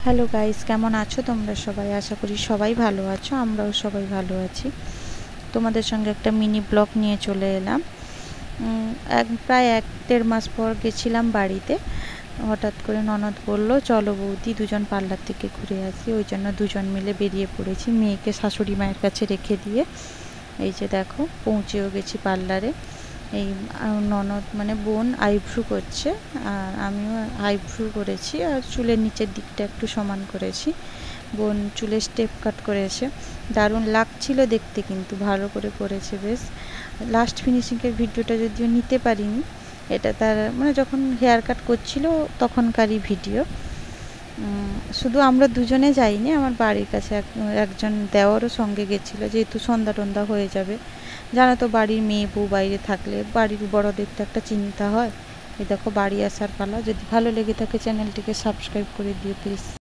Hello guys, কেমন আছো তোমরা সবাই? আশা করি সবাই ভালো আছো, আমরাও সবাই ভালো আছি। তোমাদের সঙ্গে একটা মিনি ব্লগ নিয়ে চলে এলাম। প্রায় 1-1.5 মাস পর গেছিলাম বাড়িতে। হঠাৎ করে ননদ বললো চলো বৌদি দুজন পার্লার থেকে ঘুরে আসি, ওই জন্য দুজন মিলে বেরিয়ে পড়েছি। মেয়েকে শাশুড়ি মায়ের কাছে রেখে দিয়ে এই যে দেখো পৌঁছেও গেছি পার্লারে। এই ননদ মানে বোন আইব্রু করছে, আর আমিও আইব্রু করেছি, আর চুলের নিচের দিকটা একটু সমান করেছি। বোন চুলের স্টেপ কাট করেছে, দারুণ লাগছিল দেখতে, কিন্তু ভালো করে করেছে বেশ। লাস্ট ফিনিশিংয়ের ভিডিওটা যদিও নিতে পারিনি, এটা তার মানে যখন হেয়ার কাট করছিল তখনকারই ভিডিও। শুধু আমরা দুজনে যাইনি, আমার বাড়ির কাছে একজন দেওয়ারও সঙ্গে গেছিলো, যেহেতু সন্ধ্যা টন্ধা হয়ে যাবে। জানো তো বাড়ির মেয়ে বউ বাইরে থাকলে বাড়ির বড়দের তো একটা চিন্তা হয়। এই দেখো বাড়ি আসার পালা। যদি ভালো লেগে থাকে চ্যানেলটিকে সাবস্ক্রাইব করে দিও প্লিজ।